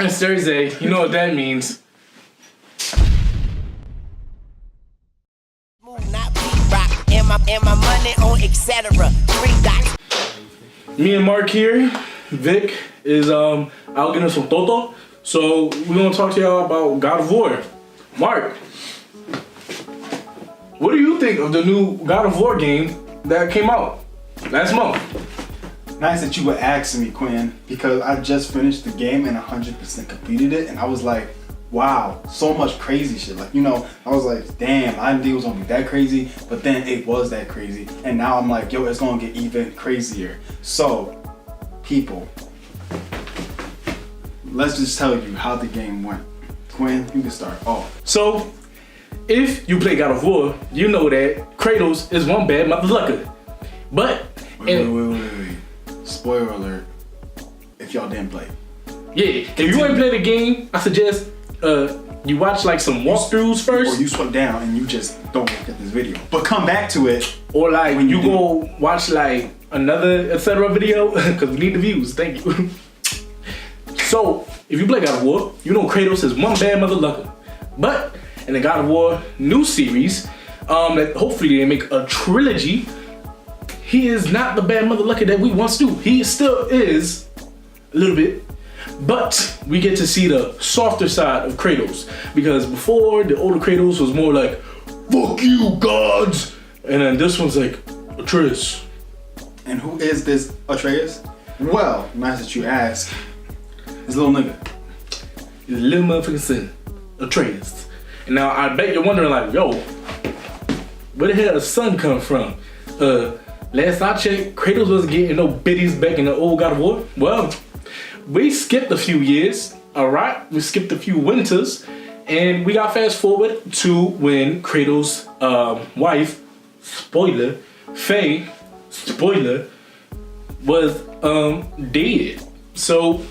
It's Thursday. You know what that means. And my money on etc. 3 dots. Me and Mark here. Vic is out getting some toto. So we're gonna talk to y'all about God of War. Mark, what do you think of the new God of War game that came out last month? Nice that you would ask me, Quinn, because I just finished the game and 100% completed it, and I was like, wow, so much crazy shit. Like, you know, I was like, damn, I didn't think it was gonna be that crazy, but then it was that crazy. And now I'm like, yo, it's gonna get even crazier. So, people, let's just tell you how the game went. Quinn, you can start off. So, if you play God of War, you know that Kratos is one bad motherfucker. But, Wait. Spoiler alert, if y'all didn't play. Yeah, if you ain't play the game, I suggest you watch like some walkthroughs first. Or you slow down and you just don't look at this video. But come back to it. Or like when you go watch like another etc. video, because we need the views, thank you. So, if you play God of War, you know Kratos is one bad motherfucker. But, in the God of War new series, that hopefully they make a trilogy, he is not the bad motherfucker that we once knew. He still is, a little bit. But we get to see the softer side of Kratos, because before the older Kratos was more like, fuck you gods, and then this one's like, Atreus. And who is this Atreus? Well, nice that you ask. This little nigga. He's a little motherfucking son, Atreus. And now I bet you're wondering like, yo, where the hell the sun come from? Last I checked, Kratos wasn't getting no biddies back in the old God of War. Well, we skipped a few years, alright? We skipped a few winters, and we got fast forward to when Kratos' wife, spoiler, Faye, spoiler, was dead. So,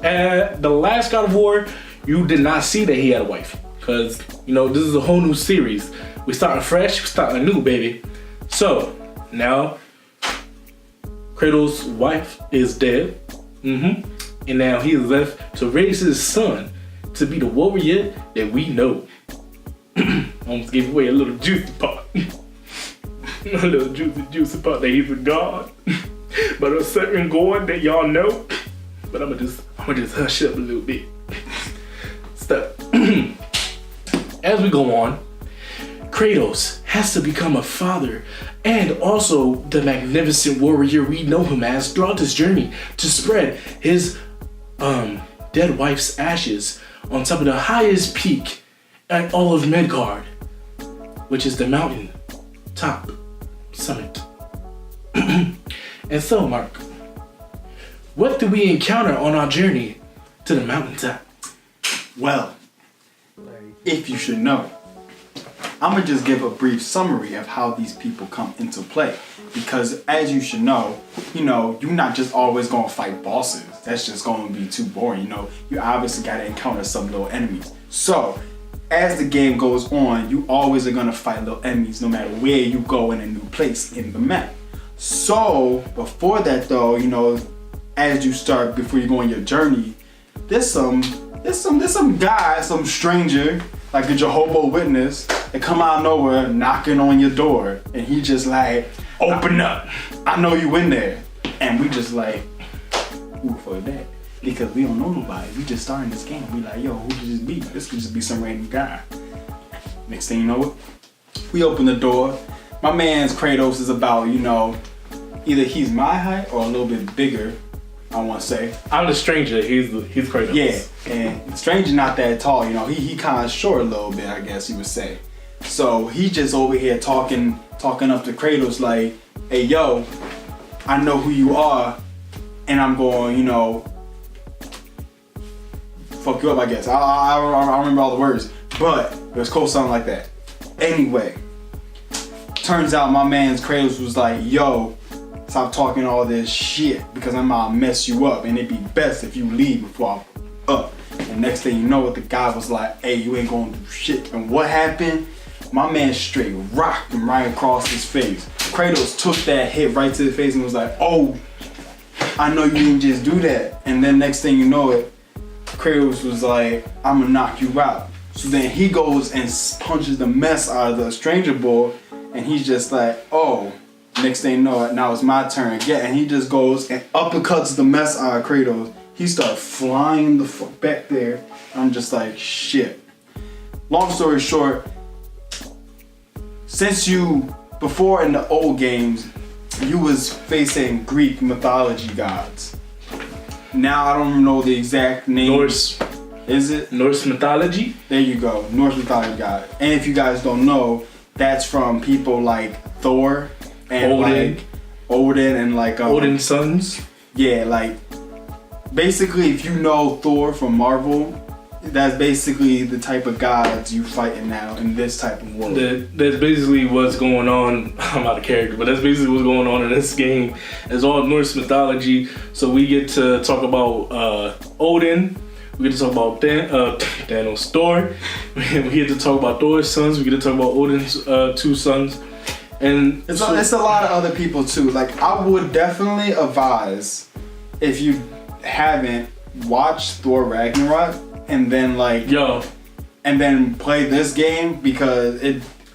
at the last God of War, you did not see that he had a wife. Because, you know, this is a whole new series. We starting fresh, we starting new, baby. So, now, Kratos' wife is dead. And now he is left to raise his son to be the warrior that we know. Almost gave away a little juicy part. A little juicy part that he's a god. But a certain god that y'all know. But I'm gonna just hush up a little bit. Stop. As we go on, Kratos has to become a father and also the magnificent warrior we know him as throughout this journey to spread his dead wife's ashes on top of the highest peak at all of Midgard, which is the mountain top summit. And so, Mark, what do we encounter on our journey to the mountaintop? Well, if you should know, I'm gonna just give a brief summary of how these people come into play. Because as you should know, you know, you're not just always gonna fight bosses. That's just gonna be too boring, you know. You obviously gotta encounter some little enemies. So, as the game goes on, you always are gonna fight little enemies no matter where you go in a new place in the map. So, before that though, you know, as you start, before you go on your journey, there's some guy, some stranger, like a Jehovah's Witness, that come out of nowhere knocking on your door, and he just like, open up, I know you in there. And we just like, who for that? Because we don't know nobody. We just starting this game. We like, yo, who could this be? This could just be some random guy. Next thing you know it, we open the door. My man's Kratos is about, you know, either he's my height or a little bit bigger, I want to say. I'm the stranger, he's Kratos. Yeah, and the stranger not that tall, you know, he kind of short a little bit, I guess you would say. So he just over here talking up to Kratos like, hey yo, I know who you are, and I'm going, you know, fuck you up, I guess. I don't remember all the words, but it was cool, something like that. Anyway, turns out my man's Kratos was like, yo, stop talking all this shit because I'm gonna mess you up, and it'd be best if you leave before I'm up. And next thing you know, the guy was like, hey, you ain't gonna do shit. And what happened? My man straight rocked him right across his face. Kratos took that hit right to the face and was like, oh, I know you didn't just do that. And then next thing you know it, Kratos was like, I'm gonna knock you out. So then he goes and punches the mess out of the stranger boy, and he's just like, oh, next thing you know, now it's my turn again. And he just goes and uppercuts the mess out of Kratos. He starts flying the fuck back there. I'm just like, shit. Long story short, since before in the old games, you was facing Greek mythology gods. Now I don't know the exact name. Norse. Is it? Norse mythology? There you go. Norse mythology god. And if you guys don't know, that's from people like Thor and Odin and Odin's sons. Yeah, like basically if you know Thor from Marvel, that's basically the type of gods you fighting now in this type of world. That's basically what's going on. I'm out of character, but that's basically what's going on in this game. It's all Norse mythology. So we get to talk about Odin. We get to talk about Thanos, Thor. We get to talk about Thor's sons. We get to talk about Odin's two sons. And it's a lot of other people too. Like I would definitely advise if you haven't watched Thor Ragnarok and then and then play this game, because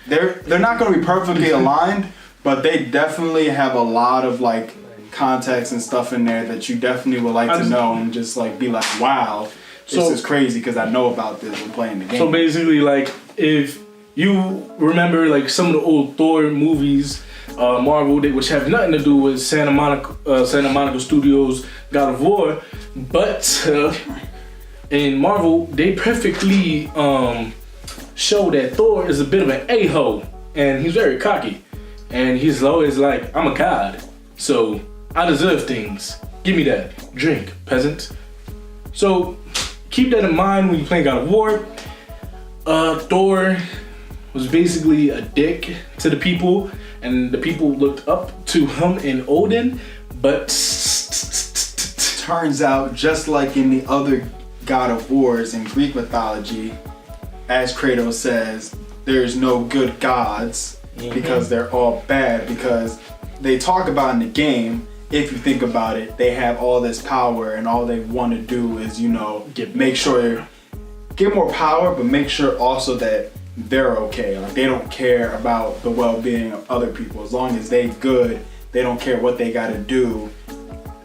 they're not going to be perfectly aligned, but they definitely have a lot of like context and stuff in there that you definitely would like to know and just like be like, wow, this is crazy because I know about this when playing the game. So basically, like if you remember like some of the old Thor movies, Marvel, which have nothing to do with Santa Monica Studios God of War, but in Marvel they perfectly show that Thor is a bit of an a-hole, and he's very cocky, and he's always like, I'm a god, so I deserve things. Give me that drink, peasant. So keep that in mind when you're playing God of War. Thor was basically a dick to the people, and the people looked up to him in Odin, but turns out, just like in the other God of Wars in Greek mythology, as Kratos says, there's no good gods because they're all bad, because they talk about in the game, if you think about it, they have all this power and all they want to do is, get more power, but make sure also that they're okay. Like they don't care about the well-being of other people. As long as they good, they don't care what they got to do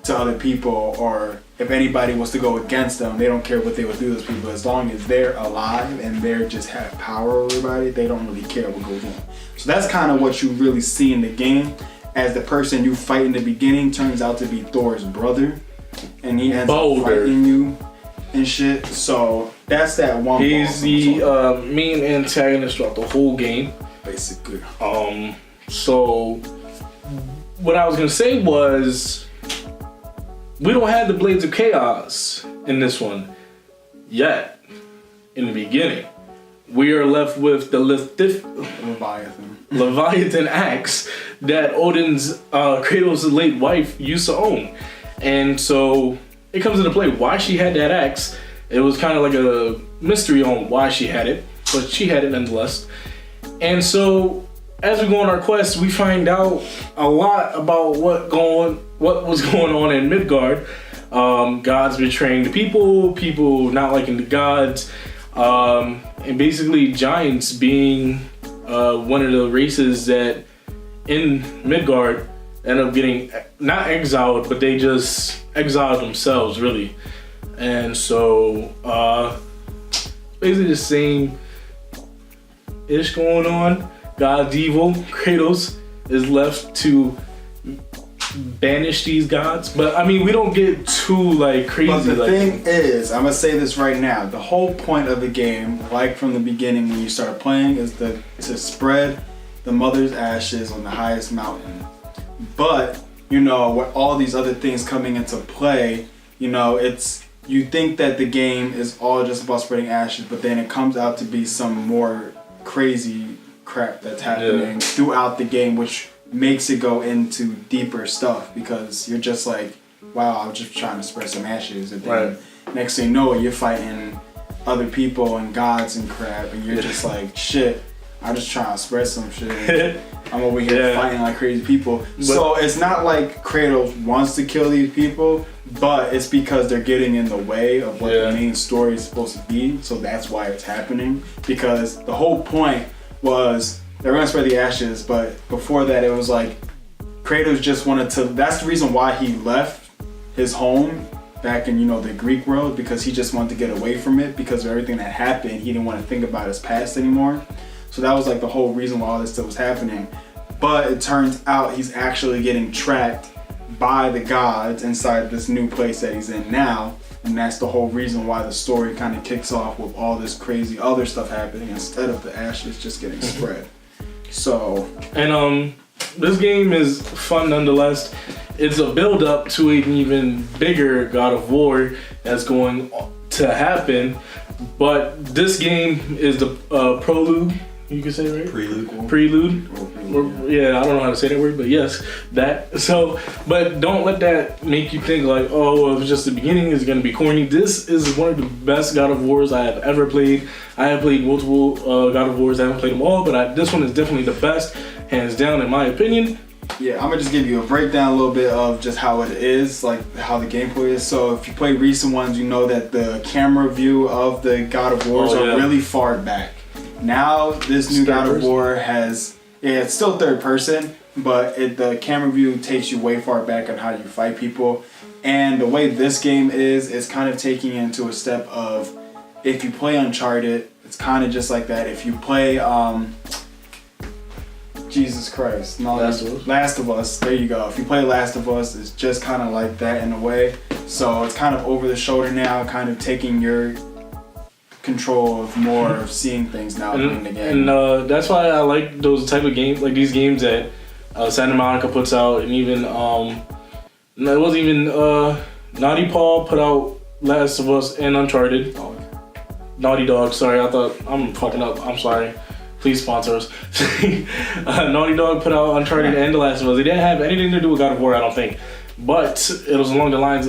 to other people, or if anybody was to go against them, they don't care what they would do to those people. As long as they're alive and they're just have power over everybody, they don't really care what goes on. So that's kind of what you really see in the game, as the person you fight in the beginning turns out to be Thor's brother, and he ends up fighting you and shit. So that's that one. He's the main antagonist throughout the whole game, basically. So what I was gonna say was, we don't have the Blades of Chaos in this one yet. In the beginning, we are left with the Leviathan axe that Odin's Kratos' late wife used to own, and so it comes into play why she had that axe. It was kind of like a mystery on why she had it, but she had it nonetheless. And so as we go on our quest, we find out a lot about what was going on in Midgard. Gods betraying the people not liking the gods, and basically giants being one of the races that in Midgard end up getting not exiled, but they just exiled themselves, really. And so basically the same ish going on. God's evil. Kratos is left to banish these gods, but I mean, we don't get too like crazy. But the thing is, I'm gonna say this right now, the whole point of the game, like from the beginning when you start playing, is to spread the mother's ashes on the highest mountain. But with all these other things coming into play, you think that the game is all just about spreading ashes, but then it comes out to be some more crazy crap that's happening throughout the game, which makes it go into deeper stuff, because you're just like, wow, I was just trying to spread some ashes, and then next thing you know, you're fighting other people and gods and crap, and you're just like, shit, I'm just trying to spread some shit. I'm over here fighting like crazy people. So it's not like Kratos wants to kill these people, but it's because they're getting in the way of what Yeah. the main story is supposed to be. So that's why it's happening. Because the whole point was they're gonna spread the ashes, but before that, it was like Kratos just wanted to. That's the reason why he left his home back in the Greek world, because he just wanted to get away from it because of everything that happened. He didn't want to think about his past anymore. So that was like the whole reason why all this stuff was happening. But it turns out he's actually getting tracked by the gods inside this new place that he's in now. And that's the whole reason why the story kind of kicks off with all this crazy other stuff happening instead of the ashes just getting spread. So. And this game is fun nonetheless. It's a build up to an even bigger God of War that's going to happen. But this game is the prelude. You can say it right? Prelude. Yeah, I don't know how to say that word, but yes, that. So, but don't let that make you think like, oh, well, it was just the beginning. It's gonna be corny. This is one of the best God of Wars I have ever played. I have played multiple God of Wars. I haven't played them all, but this one is definitely the best, hands down, in my opinion. Yeah, I'm gonna just give you a breakdown a little bit of just how it is, like how the gameplay is. So if you play recent ones, you know that the camera view of the God of Wars are really far back. Now this new God of War has, it's still third person, but the camera view takes you way far back on how you fight people. And the way this game is kind of taking you into a step of, if you play Uncharted, it's kind of just like that. If you play Jesus Christ. No, Last of Us. There you go. If you play Last of Us, it's just kind of like that in a way. So it's kind of over the shoulder now, kind of taking your control of more of seeing things now in the game. And that's why I like those type of games, like these games that Santa Monica puts out, and even it wasn't even Naughty Paw put out Last of Us and Uncharted. Naughty Dog, sorry, I thought I'm fucking up. I'm sorry. Please sponsor us. Naughty Dog put out Uncharted and The Last of Us. They didn't have anything to do with God of War, I don't think. But it was along the lines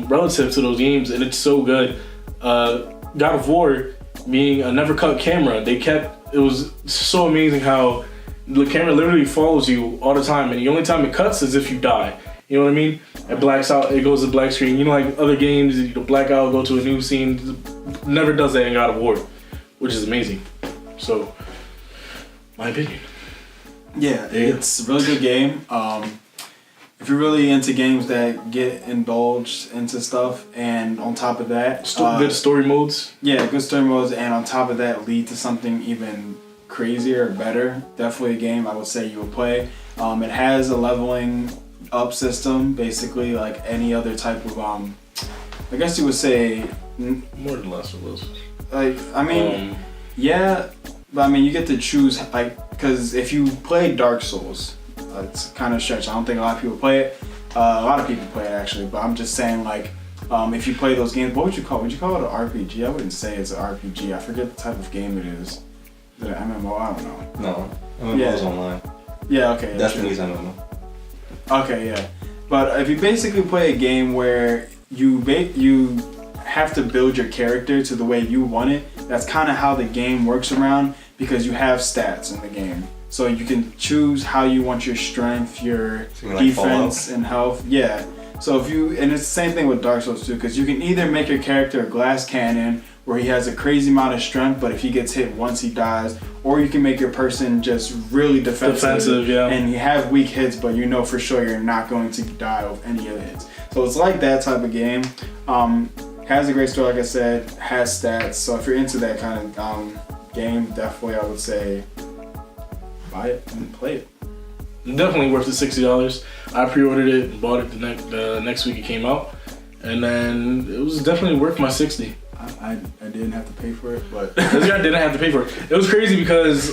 relative to those games, and it's so good. God of War being a never cut camera, it was so amazing how the camera literally follows you all the time, and the only time it cuts is if you die. You know what I mean? It blacks out, it goes to black screen. You know, like other games, you black out, go to a new scene. Never does that in God of War, which is amazing. So, my opinion. Yeah, it's a really good game. If you're really into games that get indulged into stuff, and on top of that, good story modes. Yeah, good story modes, and on top of that, lead to something even crazier or better. Definitely a game I would say you would play. It has a leveling up system, basically like any other type of I guess you would say more than Last of Us. Like, I mean, yeah, but I mean you get to choose, like, because if you play Dark Souls, it's kind of stretch. I don't think a lot of people play it. A lot of people play it actually, but I'm just saying, like, if you play those games, what would you call it? Would you call it an RPG? I wouldn't say it's an RPG. I forget the type of game it is. Is it an MMO? I don't know. No, MMO is online. Yeah, okay. Destiny's MMO. Okay, yeah. But if you basically play a game where you have to build your character to the way you want it, that's kind of how the game works around, because you have stats in the game. So you can choose how you want your strength, your defense, and health. Yeah. So and it's the same thing with Dark Souls too, because you can either make your character a glass cannon, where he has a crazy amount of strength, but if he gets hit once, he dies. Or you can make your person just really defensive, yeah. And you have weak hits, but you know for sure you're not going to die with any of the hits. So it's like that type of game. Has a great story, like I said, has stats. So if you're into that kind of game, definitely I would say buy it and play it. Definitely worth the $60. I pre-ordered it and bought it the next week it came out, and then it was definitely worth my $60. I didn't have to pay for it, but this guy didn't have to pay for it. It was crazy because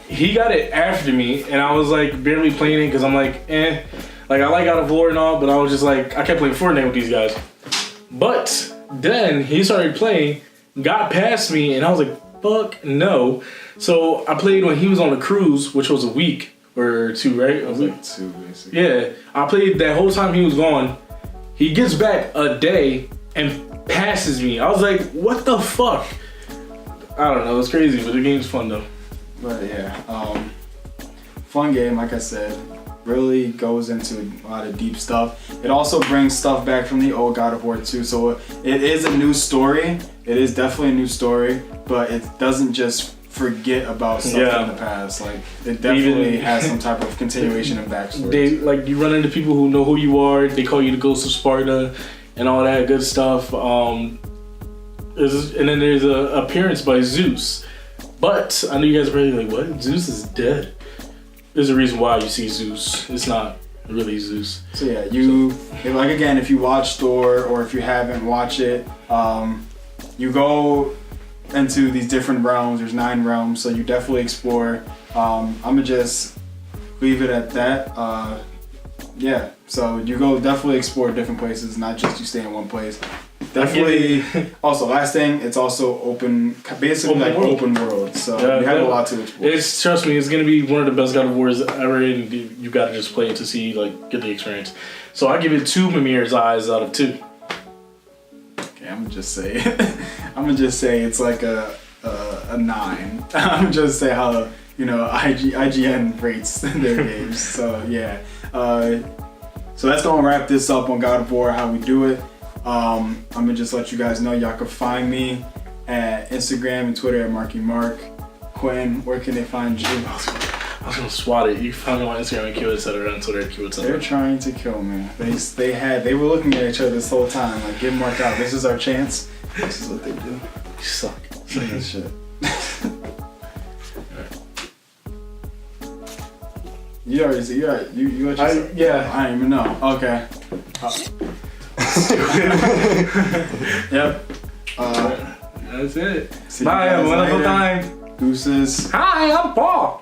he got it after me, and I was like barely playing it because I'm like, like I like God of War and all, but I was just like, I kept playing Fortnite with these guys. But then he started playing, got past me, and I was like, fuck no. So I played when he was on the cruise, which was a week or two, right? it was like 2 basically. Yeah, I played that whole time he was gone. He gets back a day and passes me. I was like, what the fuck? I don't know, it's crazy, but the game's fun though. But yeah, fun game, like I said. really goes into a lot of deep stuff. It also brings stuff back from the old God of War 2. So it is a new story. It is definitely a new story, but it doesn't just forget about stuff from the past. Like it definitely has some type of continuation and backstory. They like you run into people who know who you are. They call you the Ghost of Sparta and all that good stuff. And then there's a appearance by Zeus. But I know you guys are really like, what? Zeus is dead. There's a reason why you see Zeus. It's not really Zeus. So yeah, if you watch Thor or if you haven't watched it, you go into these different realms. There's 9 realms, so you definitely explore. I'm gonna just leave it at that. So you go definitely explore different places, not just you stay in one place. Definitely. Also, last thing, it's also open, basically open world. So you have a lot to explore. Trust me, it's gonna be one of the best God of Wars ever, and you gotta just play it to see, like, get the experience. So I give it 2 Mimir's eyes out of 2. Okay, I'm gonna just say it's like a 9. I'm gonna just say how IGN rates their games. So yeah. So that's gonna wrap this up on God of War, how we do it. I'm gonna just let you guys know y'all can find me at Instagram and Twitter at MarkyMark. Quinn, where can they find you? I was gonna swat it. You can find me on Instagram at QEtc, on Twitter at QEtc. They're trying to kill me. They were looking at each other this whole time, like, get Mark out. This is our chance. This is what they do. You suck. Say that shit. You already see. You let yourself. Yeah. I didn't even know. Okay. Yep. That's it. See Bye. you guys Have a wonderful later. time. Deuces. Hi, I'm Paul.